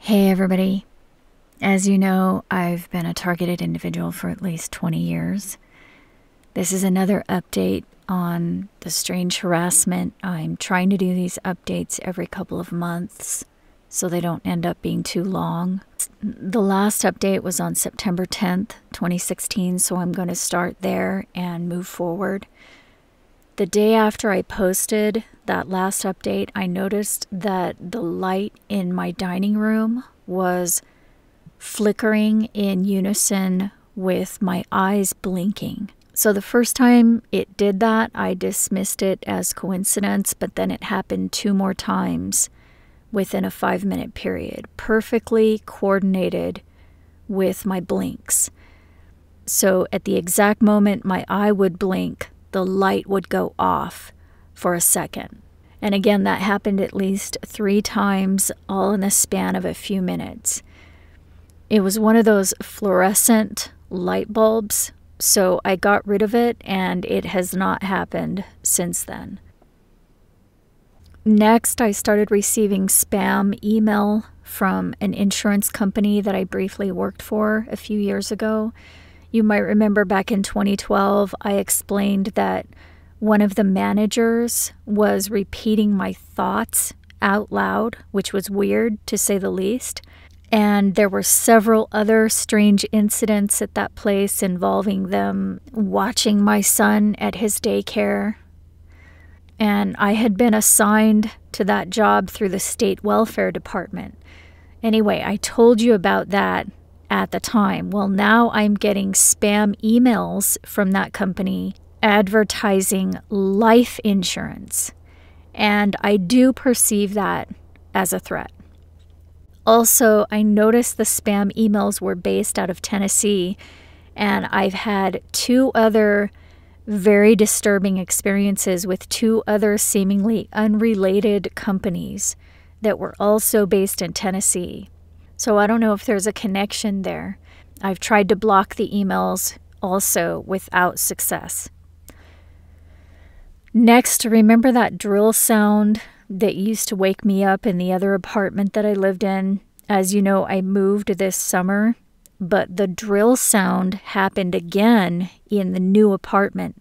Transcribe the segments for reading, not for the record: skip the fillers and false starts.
Hey everybody. As you know, I've been a targeted individual for at least 20 years. This is another update on the strange harassment. I'm trying to do these updates every couple of months so they don't end up being too long. The last update was on September 10th, 2016, so I'm going to start there and move forward. The day after I posted that last update, I noticed that the light in my dining room was flickering in unison with my eyes blinking. So the first time it did that, I dismissed it as coincidence, but then it happened 2 more times within a 5-minute period, perfectly coordinated with my blinks. So at the exact moment my eye would blink, the light would go off for a second. And again, that happened at least 3 times, all in the span of a few minutes. It was one of those fluorescent light bulbs, so I got rid of it, and it has not happened since then. Next, I started receiving spam email from an insurance company that I briefly worked for a few years ago. You might remember back in 2012, I explained that one of the managers was repeating my thoughts out loud, which was weird to say the least. And there were several other strange incidents at that place involving them watching my son at his daycare. And I had been assigned to that job through the state welfare department. Anyway, I told you about that at the time. Well, now I'm getting spam emails from that company advertising life insurance, and I do perceive that as a threat. Also, I noticed the spam emails were based out of Tennessee, and I've had 2 other very disturbing experiences with 2 other seemingly unrelated companies that were also based in Tennessee. So I don't know if there's a connection there. I've tried to block the emails also without success. Next, remember that drill sound that used to wake me up in the other apartment that I lived in? As you know, I moved this summer, but the drill sound happened again in the new apartment.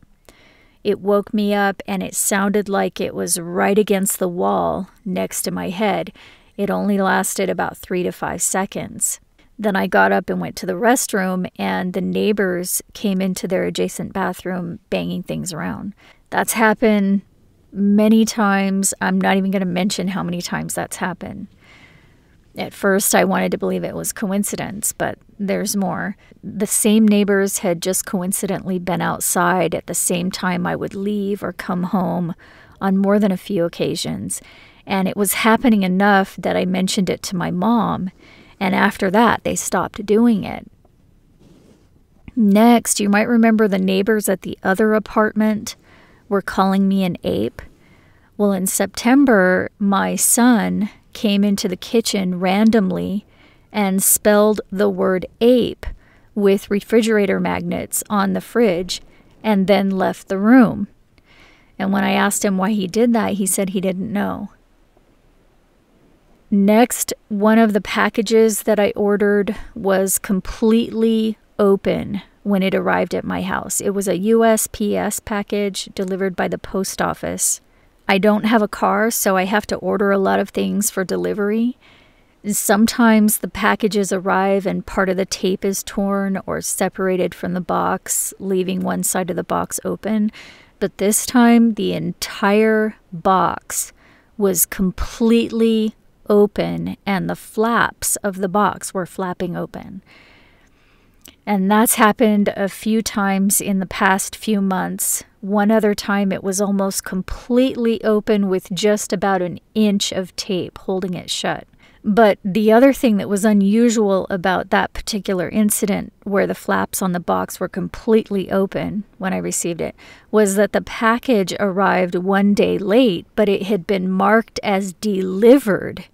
It woke me up and it sounded like it was right against the wall next to my head. It only lasted about 3 to 5 seconds. Then I got up and went to the restroom, and the neighbors came into their adjacent bathroom banging things around. That's happened many times. I'm not even going to mention how many times that's happened. At first, I wanted to believe it was coincidence, but there's more. The same neighbors had just coincidentally been outside at the same time I would leave or come home on more than a few occasions. And it was happening enough that I mentioned it to my mom, and after that, they stopped doing it. Next, you might remember the neighbors at the other apartment were calling me an ape. Well, in September, my son came into the kitchen randomly and spelled the word ape with refrigerator magnets on the fridge and then left the room. And when I asked him why he did that, he said he didn't know. Next, one of the packages that I ordered was completely open when it arrived at my house. It was a USPS package delivered by the post office. I don't have a car, so I have to order a lot of things for delivery. Sometimes the packages arrive and part of the tape is torn or separated from the box, leaving one side of the box open. But this time, the entire box was completely open, and the flaps of the box were flapping open. And that's happened a few times in the past few months. One other time it was almost completely open with just about an inch of tape holding it shut. But the other thing that was unusual about that particular incident, where the flaps on the box were completely open when I received it, was that the package arrived 1 day late, but it had been marked as delivered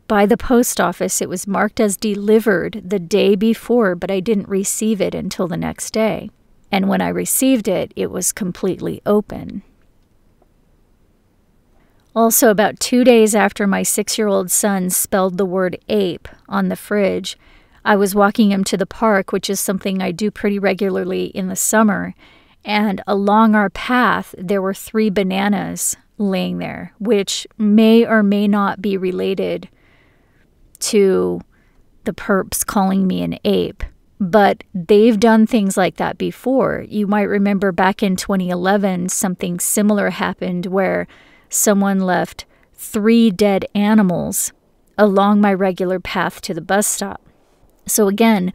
by the post office. It was marked as delivered the day before, but I didn't receive it until the next day. And when I received it, it was completely open. Also, about 2 days after my 6-year-old son spelled the word ape on the fridge, I was walking him to the park, which is something I do pretty regularly in the summer, and along our path there were 3 bananas laying there, which may or may not be related to the perps calling me an ape. But they've done things like that before. You might remember back in 2011, something similar happened where someone left 3 dead animals along my regular path to the bus stop. So again,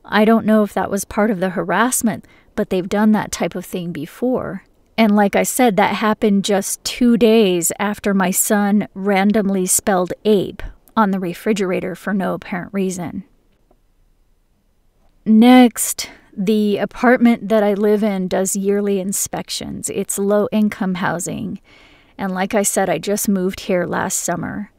I don't know if that was part of the harassment, but they've done that type of thing before. And like I said, that happened just 2 days after my son randomly spelled ape on the refrigerator for no apparent reason. Next, the apartment that I live in does yearly inspections. It's low-income housing. And like I said, I just moved here last summer.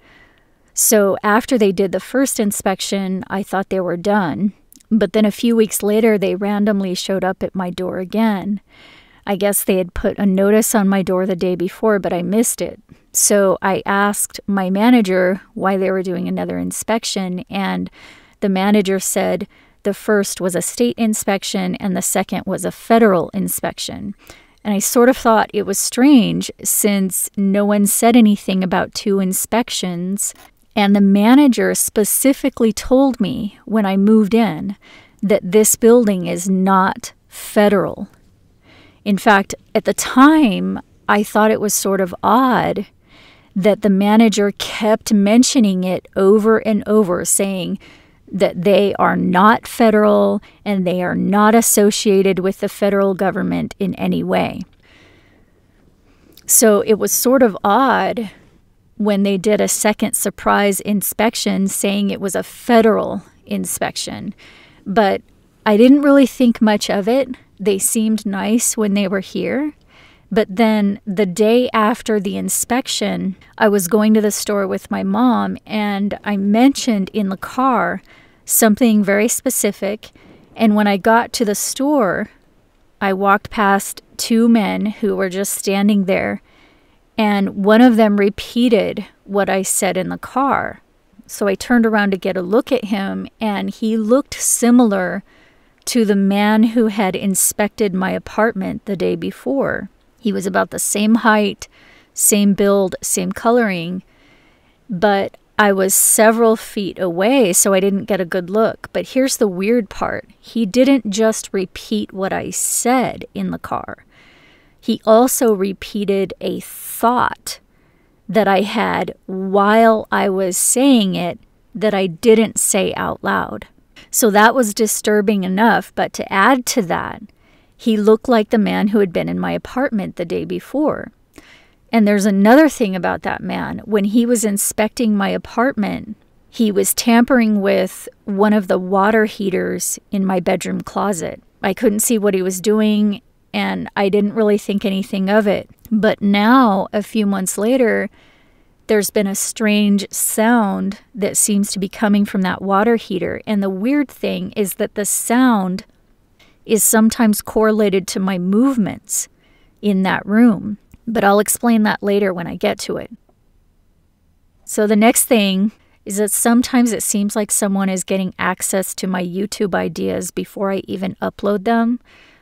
So after they did the first inspection, I thought they were done. But then a few weeks later, they randomly showed up at my door again. I guess they had put a notice on my door the day before, but I missed it. So I asked my manager why they were doing another inspection, and the manager said the first was a state inspection and the second was a federal inspection. And I sort of thought it was strange since no one said anything about 2 inspections. And the manager specifically told me when I moved in that this building is not federal. In fact, at the time, I thought it was sort of odd that the manager kept mentioning it over and over, saying that they are not federal and they are not associated with the federal government in any way. So it was sort of odd when they did a second surprise inspection saying it was a federal inspection. But I didn't really think much of it. They seemed nice when they were here. But then the day after the inspection, I was going to the store with my mom, and I mentioned in the car something very specific. And when I got to the store, I walked past 2 men who were just standing there, and one of them repeated what I said in the car. So I turned around to get a look at him, and he looked similar to the man who had inspected my apartment the day before. He was about the same height, same build, same coloring, but I was several feet away, so I didn't get a good look. But here's the weird part. He didn't just repeat what I said in the car. He also repeated a thought that I had while I was saying it that I didn't say out loud. So that was disturbing enough, but to add to that, he looked like the man who had been in my apartment the day before. And there's another thing about that man. When he was inspecting my apartment, he was tampering with one of the water heaters in my bedroom closet. I couldn't see what he was doing, and I didn't really think anything of it. But now, a few months later, there's been a strange sound that seems to be coming from that water heater. And the weird thing is that the sound is sometimes correlated to my movements in that room. But I'll explain that later when I get to it. So the next thing is that sometimes it seems like someone is getting access to my YouTube ideas before I even upload them.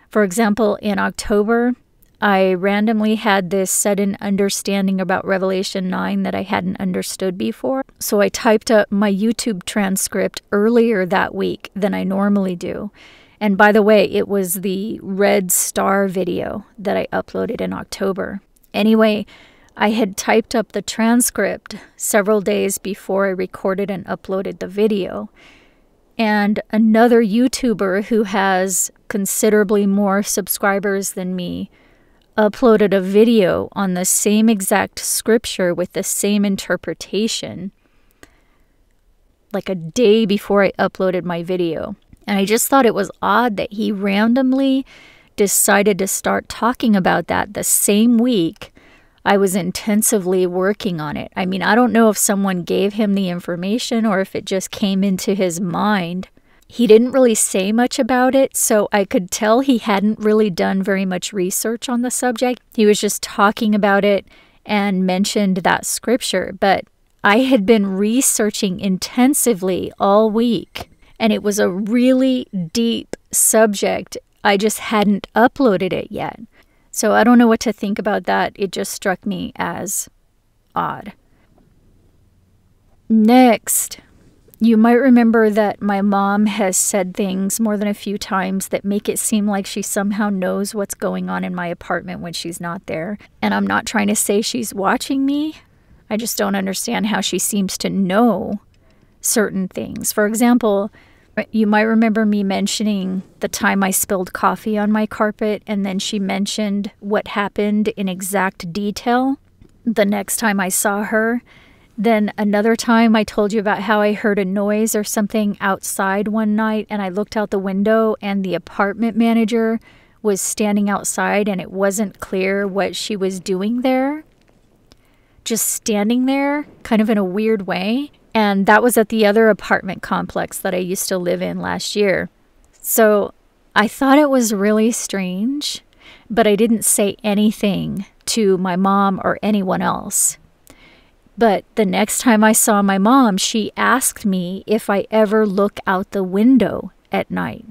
For example, in October, I randomly had this sudden understanding about Revelation 9 that I hadn't understood before. So I typed up my YouTube transcript earlier that week than I normally do. And by the way, it was the red star video that I uploaded in October. Anyway, I had typed up the transcript several days before I recorded and uploaded the video. And another YouTuber who has considerably more subscribers than me uploaded a video on the same exact scripture with the same interpretation, like a day before I uploaded my video. And I just thought it was odd that he randomly decided to start talking about that the same week I was intensively working on it. I mean, I don't know if someone gave him the information or if it just came into his mind. He didn't really say much about it, so I could tell he hadn't really done very much research on the subject. He was just talking about it and mentioned that scripture, but I had been researching intensively all week, and it was a really deep subject. I just hadn't uploaded it yet. So I don't know what to think about that. It just struck me as odd. Next, you might remember that my mom has said things more than a few times that make it seem like she somehow knows what's going on in my apartment when she's not there. And I'm not trying to say she's watching me. I just don't understand how she seems to know certain things. For example, you might remember me mentioning the time I spilled coffee on my carpet, and then she mentioned what happened in exact detail the next time I saw her. Then another time I told you about how I heard a noise or something outside one night, and I looked out the window and the apartment manager was standing outside, and it wasn't clear what she was doing there. Just standing there, kind of in a weird way. And that was at the other apartment complex that I used to live in last year. So I thought it was really strange, but I didn't say anything to my mom or anyone else. But the next time I saw my mom, she asked me if I ever look out the window at night.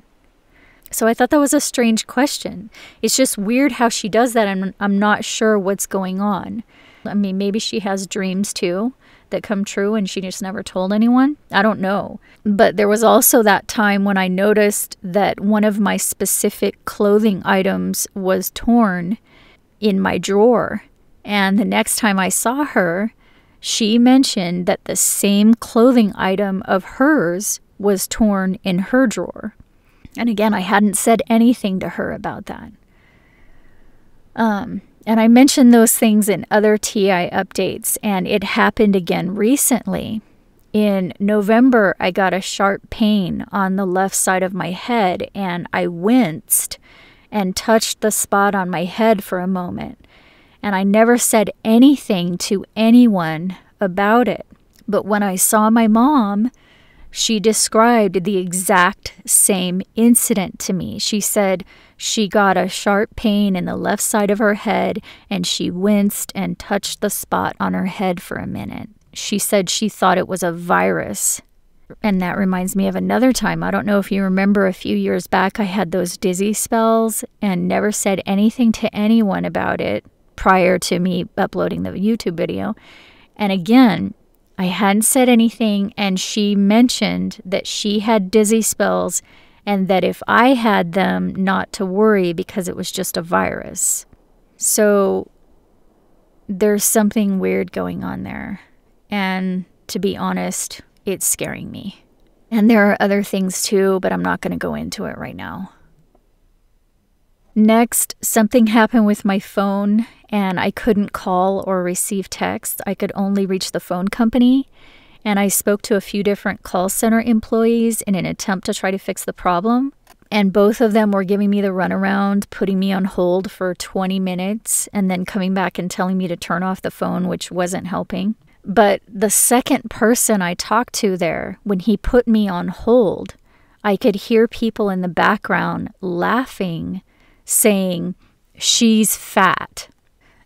So I thought that was a strange question. It's just weird how she does that, and I'm not sure what's going on. I mean, maybe she has dreams too that come true and she just never told anyone. I don't know. But there was also that time when I noticed that one of my specific clothing items was torn in my drawer. And the next time I saw her, she mentioned that the same clothing item of hers was torn in her drawer. And again, I hadn't said anything to her about that. And I mentioned those things in other TI updates, and it happened again recently. In November, I got a sharp pain on the left side of my head, and I winced and touched the spot on my head for a moment. And I never said anything to anyone about it. But when I saw my mom, she described the exact same incident to me. She said she got a sharp pain in the left side of her head, and she winced and touched the spot on her head for a minute. She said she thought it was a virus. And that reminds me of another time. I don't know if you remember, a few years back, I had those dizzy spells and never said anything to anyone about it prior to me uploading the YouTube video. And again, I hadn't said anything, and she mentioned that she had dizzy spells and that if I had them, not to worry because it was just a virus. So there's something weird going on there. And to be honest, it's scaring me. And there are other things too, but I'm not going to go into it right now. Next, something happened with my phone, and I couldn't call or receive text. I could only reach the phone company, and I spoke to a few different call center employees in an attempt to try to fix the problem. And both of them were giving me the runaround, putting me on hold for 20 minutes, and then coming back and telling me to turn off the phone, which wasn't helping. But the second person I talked to there, when he put me on hold, I could hear people in the background laughing, saying, "She's fat."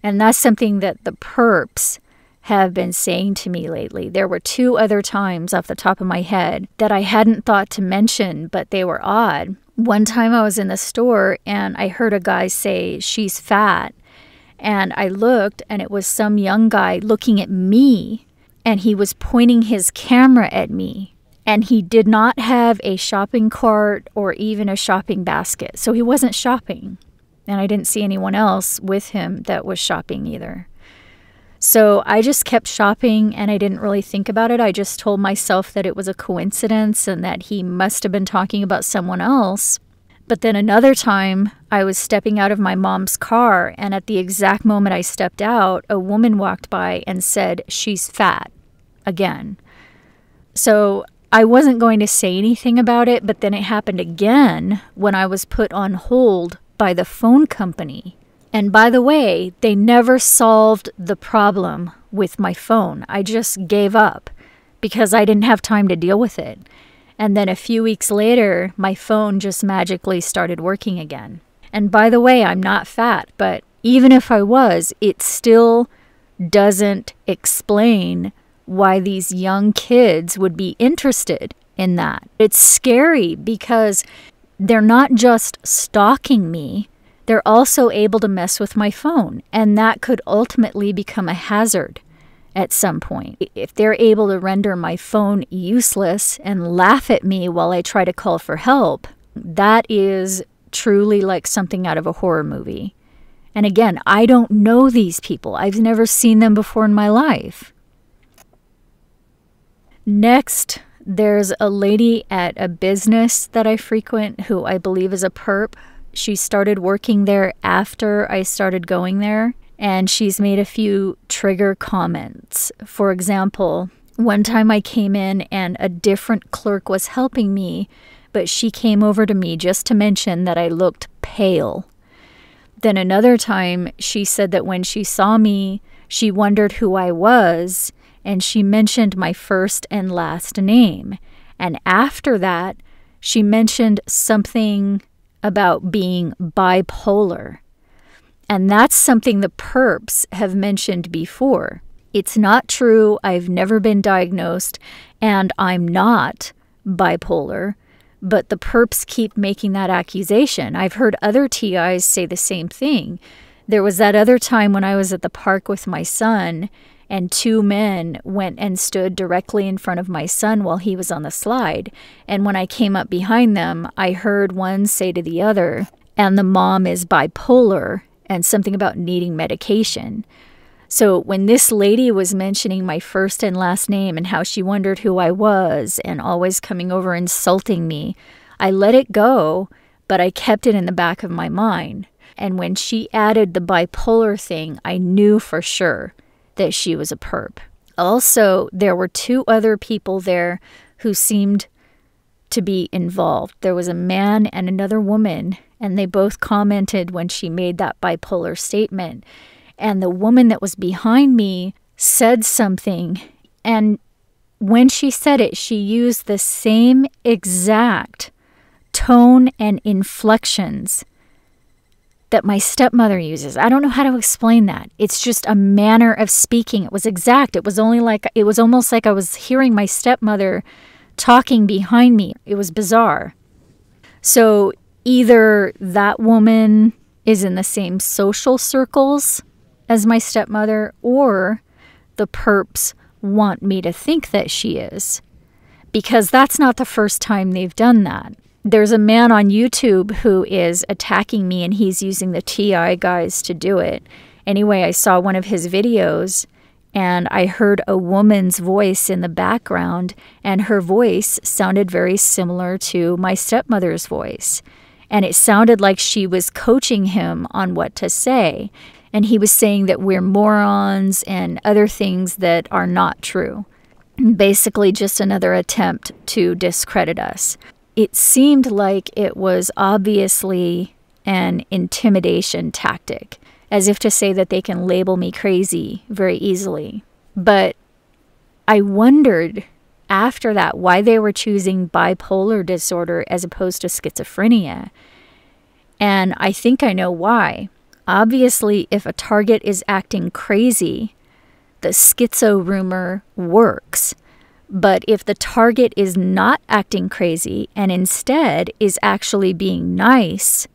And that's something that the perps have been saying to me lately. There were 2 other times off the top of my head that I hadn't thought to mention, but they were odd. One time I was in the store and I heard a guy say, "She's fat." And I looked, and it was some young guy looking at me, and he was pointing his camera at me. And he did not have a shopping cart or even a shopping basket. So he wasn't shopping. And I didn't see anyone else with him that was shopping either. So I just kept shopping, and I didn't really think about it. I just told myself that it was a coincidence and that he must have been talking about someone else. But then another time, I was stepping out of my mom's car, and at the exact moment I stepped out, a woman walked by and said, "She's fat," again. So I wasn't going to say anything about it, but then it happened again when I was put on hold by the phone company. And by the way, they never solved the problem with my phone. I just gave up because I didn't have time to deal with it. And then a few weeks later, my phone just magically started working again. And by the way, I'm not fat, but even if I was, it still doesn't explain why these young kids would be interested in that. It's scary because they're not just stalking me, they're also able to mess with my phone, and that could ultimately become a hazard at some point. If they're able to render my phone useless and laugh at me while I try to call for help, that is truly like something out of a horror movie. And again, I don't know these people. I've never seen them before in my life. Next, there's a lady at a business that I frequent who I believe is a perp. She started working there after I started going there, and she's made a few trigger comments. For example, one time I came in and a different clerk was helping me, but she came over to me just to mention that I looked pale. Then another time, she said that when she saw me, she wondered who I was, and she mentioned my first and last name. And after that, she mentioned something about being bipolar. And that's something the perps have mentioned before. It's not true. I've never been diagnosed, and I'm not bipolar. But the perps keep making that accusation. I've heard other TIs say the same thing. There was that other time when I was at the park with my son, and two men went and stood directly in front of my son while he was on the slide. And when I came up behind them, I heard one say to the other, and the mom is bipolar, and something about needing medication. So when this lady was mentioning my first and last name and how she wondered who I was and always coming over insulting me, I let it go, but I kept it in the back of my mind. And when she added the bipolar thing, I knew for sure that she was a perp. Also, there were two other people there who seemed to be involved. There was a man and another woman, and they both commented when she made that bipolar statement. And the woman that was behind me said something, and when she said it, she used the same exact tone and inflections that my stepmother uses. I don't know how to explain that. It's just a manner of speaking. It was exact. It was almost like I was hearing my stepmother talking behind me. It was bizarre. So either that woman is in the same social circles as my stepmother, or the perps want me to think that she is, because that's not the first time they've done that. There's a man on YouTube who is attacking me, and he's using the TI guys to do it. Anyway, I saw one of his videos, and I heard a woman's voice in the background, and her voice sounded very similar to my stepmother's voice. And it sounded like she was coaching him on what to say. And he was saying that we're morons and other things that are not true. Basically just another attempt to discredit us. It seemed like it was obviously an intimidation tactic, as if to say that they can label me crazy very easily. But I wondered after that why they were choosing bipolar disorder as opposed to schizophrenia. And I think I know why. Obviously, if a target is acting crazy, the schizo rumor works. But if the target is not acting crazy and instead is actually being nice,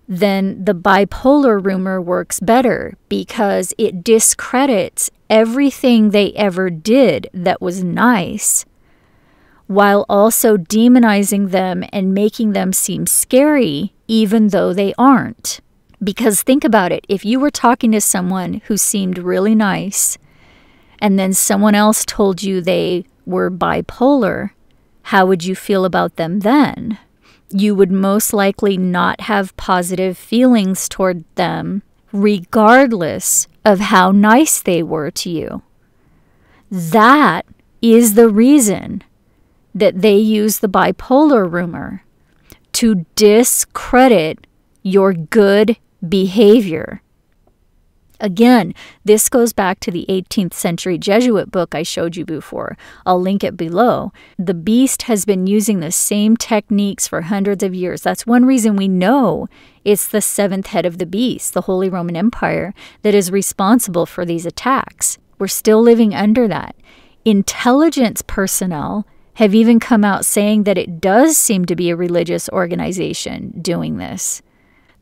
then the bipolar rumor works better because it discredits everything they ever did that was nice, while also demonizing them and making them seem scary even though they aren't. Because think about it, if you were talking to someone who seemed really nice, and then someone else told you they were bipolar, how would you feel about them then? You would most likely not have positive feelings toward them, regardless of how nice they were to you. That is the reason that they use the bipolar rumor, to discredit your good behavior. Again, this goes back to the 18th century Jesuit book I showed you before. I'll link it below. The beast has been using the same techniques for hundreds of years. That's one reason we know it's the seventh head of the beast, the Holy Roman Empire, that is responsible for these attacks. We're still living under that. Intelligence personnel have even come out saying that it does seem to be a religious organization doing this.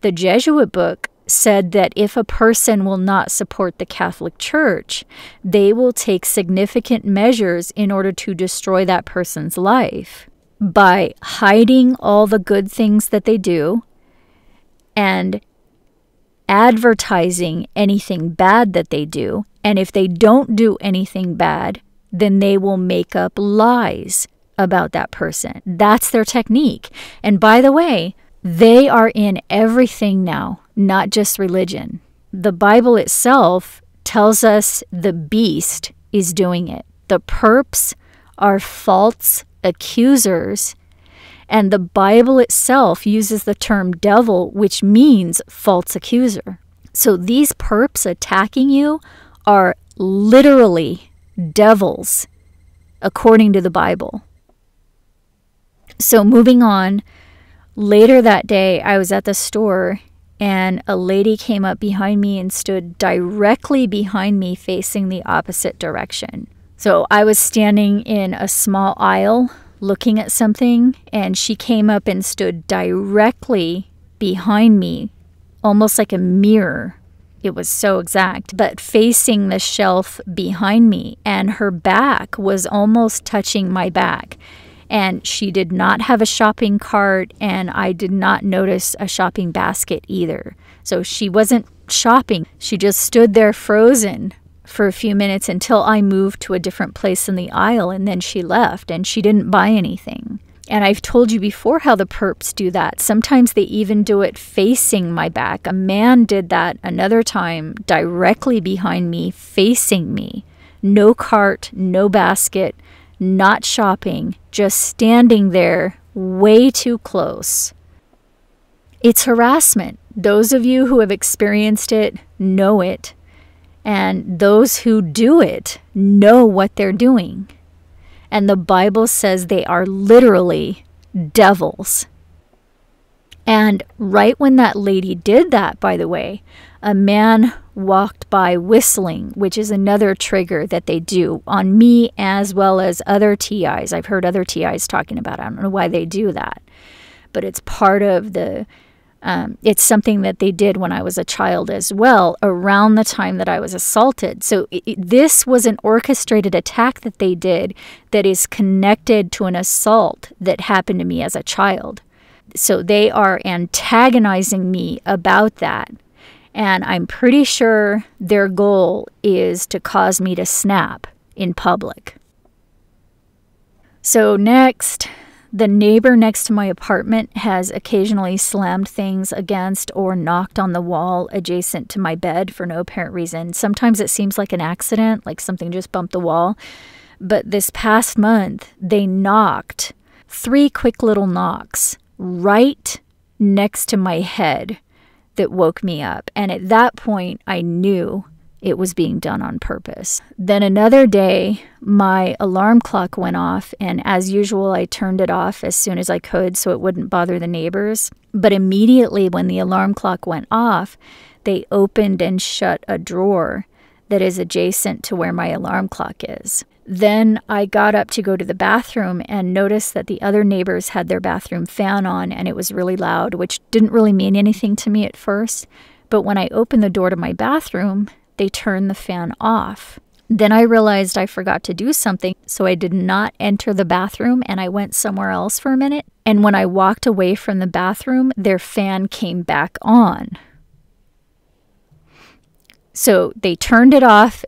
The Jesuit book said that if a person will not support the Catholic Church, they will take significant measures in order to destroy that person's life by hiding all the good things that they do and advertising anything bad that they do. And if they don't do anything bad, then they will make up lies about that person. That's their technique. And by the way, they are in everything now, not just religion. The Bible itself tells us the beast is doing it. The perps are false accusers, and the Bible itself uses the term devil, which means false accuser. So these perps attacking you are literally devils, according to the Bible. So moving on, later that day, I was at the store and a lady came up behind me and stood directly behind me facing the opposite direction. So I was standing in a small aisle looking at something, and she came up and stood directly behind me, almost like a mirror. It was so exact, but facing the shelf behind me, and her back was almost touching my back. And she did not have a shopping cart, and I did not notice a shopping basket either. So she wasn't shopping. She just stood there frozen for a few minutes until I moved to a different place in the aisle, and then she left, and she didn't buy anything. And I've told you before how the perps do that. Sometimes they even do it facing my back. A man did that another time directly behind me, facing me. No cart, no basket, not shopping, just standing there way too close. It's harassment. Those of you who have experienced it know it. And those who do it know what they're doing. And the Bible says they are literally devils. And right when that lady did that, by the way, a man walked by whistling, which is another trigger that they do on me as well as other TIs. I've heard other TIs talking about it. I don't know why they do that, but it's part of the, it's something that they did when I was a child as well, around the time that I was assaulted. So this was an orchestrated attack that they did that is connected to an assault that happened to me as a child. So they are antagonizing me about that. And I'm pretty sure their goal is to cause me to snap in public. So next, the neighbor next to my apartment has occasionally slammed things against or knocked on the wall adjacent to my bed for no apparent reason. Sometimes it seems like an accident, like something just bumped the wall. But this past month, they knocked 3 quick little knocks right next to my head that woke me up. And at that point, I knew it was being done on purpose. Then another day, my alarm clock went off, and as usual, I turned it off as soon as I could so it wouldn't bother the neighbors. But immediately when the alarm clock went off, they opened and shut a drawer that is adjacent to where my alarm clock is. Then I got up to go to the bathroom and noticed that the other neighbors had their bathroom fan on and it was really loud, which didn't really mean anything to me at first. But when I opened the door to my bathroom, they turned the fan off. Then I realized I forgot to do something, so I did not enter the bathroom and I went somewhere else for a minute. And when I walked away from the bathroom, their fan came back on. So they turned it off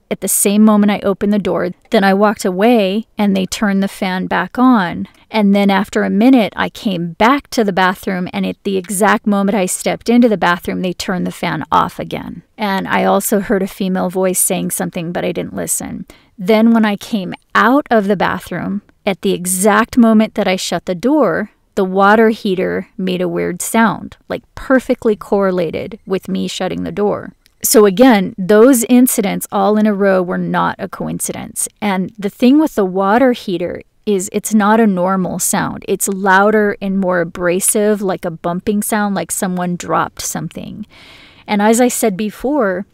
at the same moment I opened the door. Then I walked away and they turned the fan back on. And then after a minute, I came back to the bathroom, and at the exact moment I stepped into the bathroom, they turned the fan off again. And I also heard a female voice saying something, but I didn't listen. Then when I came out of the bathroom, at the exact moment that I shut the door, the water heater made a weird sound, like perfectly correlated with me shutting the door. So again, those incidents all in a row were not a coincidence. And the thing with the water heater is it's not a normal sound. It's louder and more abrasive, like a bumping sound, like someone dropped something. And as I said before,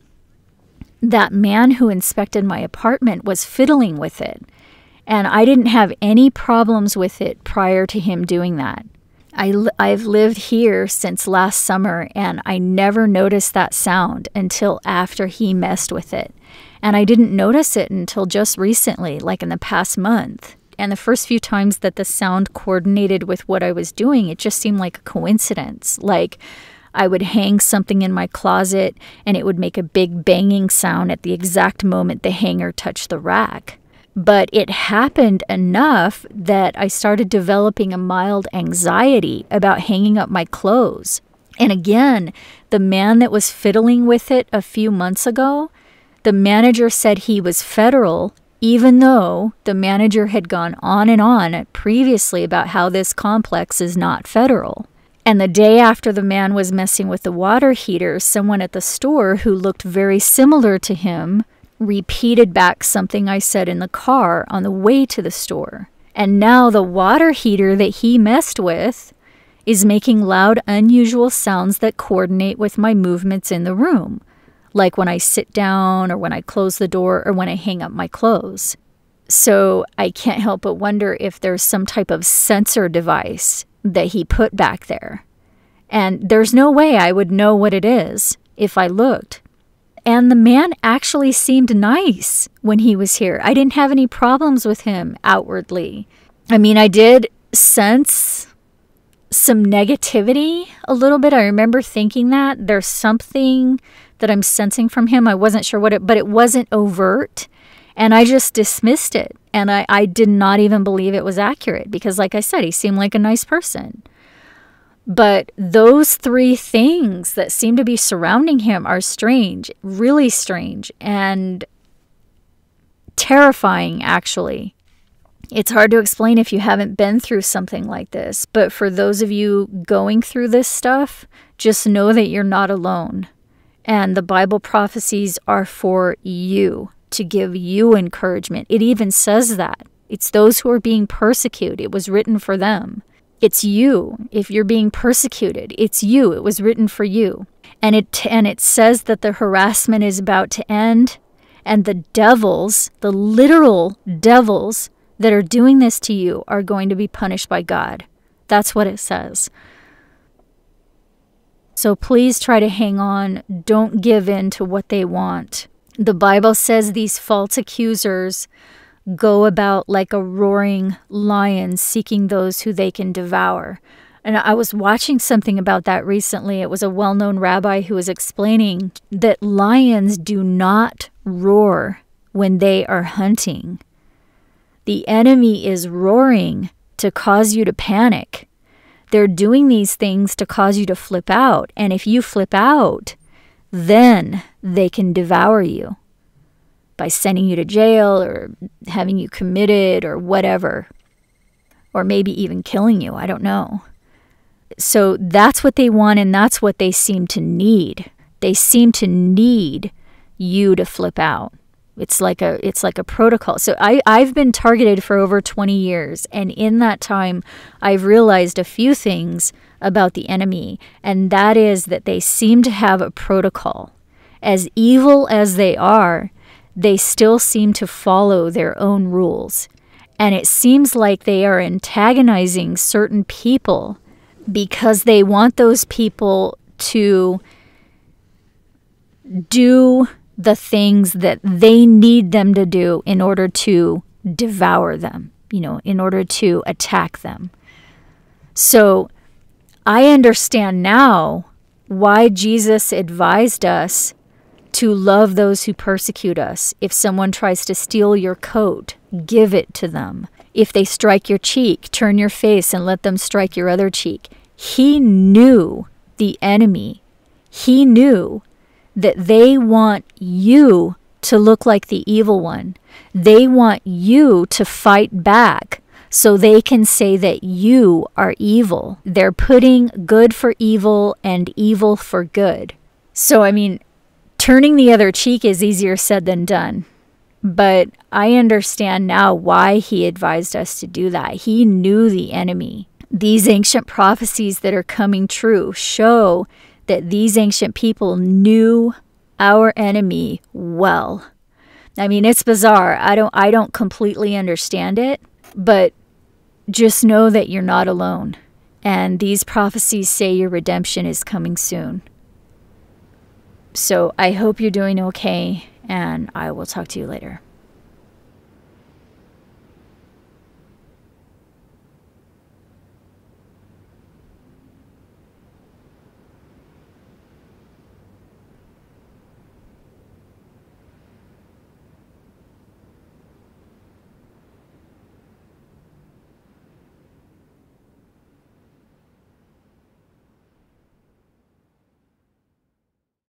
that man who inspected my apartment was fiddling with it. And I didn't have any problems with it prior to him doing that. I've lived here since last summer, and I never noticed that sound until after he messed with it. And I didn't notice it until just recently, like in the past month. And the first few times that the sound coordinated with what I was doing, it just seemed like a coincidence. Like I would hang something in my closet and it would make a big banging sound at the exact moment the hanger touched the rack. But it happened enough that I started developing a mild anxiety about hanging up my clothes. And again, the man that was fiddling with it a few months ago, the manager said he was federal, even though the manager had gone on previously about how this complex is not federal. And the day after the man was messing with the water heater, someone at the store who looked very similar to him repeated back something I said in the car on the way to the store. And now the water heater that he messed with is making loud, unusual sounds that coordinate with my movements in the room, like when I sit down or when I close the door or when I hang up my clothes. So I can't help but wonder if there's some type of sensor device that he put back there. And there's no way I would know what it is if I looked. And the man actually seemed nice when he was here. I didn't have any problems with him outwardly. I mean, I did sense some negativity a little bit. I remember thinking that there's something that I'm sensing from him. I wasn't sure what but it wasn't overt. And I just dismissed it. And I did not even believe it was accurate because, like I said, he seemed like a nice person. But those three things that seem to be surrounding him are strange, really strange, and terrifying, actually. It's hard to explain if you haven't been through something like this. But for those of you going through this stuff, just know that you're not alone. And the Bible prophecies are for you, to give you encouragement. It even says that. It's those who are being persecuted. It was written for them. It's you. If you're being persecuted, it's you. It was written for you. And it says that the harassment is about to end, and the devils, the literal devils that are doing this to you are going to be punished by God. That's what it says. So please try to hang on. Don't give in to what they want. The Bible says these false accusers go about like a roaring lion seeking those who they can devour. And I was watching something about that recently. It was a well-known rabbi who was explaining that lions do not roar when they are hunting. The enemy is roaring to cause you to panic. They're doing these things to cause you to flip out. And if you flip out, then they can devour you by sending you to jail or having you committed or whatever, or maybe even killing you. I don't know. So that's what they want, and that's what they seem to need. They seem to need you to flip out. It's like a protocol. So I've been targeted for over 20 years, and in that time, I've realized a few things about the enemy, and that is that they seem to have a protocol. As evil as they are, they still seem to follow their own rules. And it seems like they are antagonizing certain people because they want those people to do the things that they need them to do in order to devour them, in order to attack them. So I understand now why Jesus advised us to love those who persecute us. If someone tries to steal your coat, give it to them. If they strike your cheek, turn your face and let them strike your other cheek. He knew the enemy. He knew that they want you to look like the evil one. They want you to fight back so they can say that you are evil. They're putting good for evil and evil for good. So, Turning the other cheek is easier said than done. But I understand now why he advised us to do that. He knew the enemy. These ancient prophecies that are coming true show that these ancient people knew our enemy well. I mean, it's bizarre. I don't completely understand it, but just know that you're not alone. And these prophecies say your redemption is coming soon. So I hope you're doing okay, and I will talk to you later.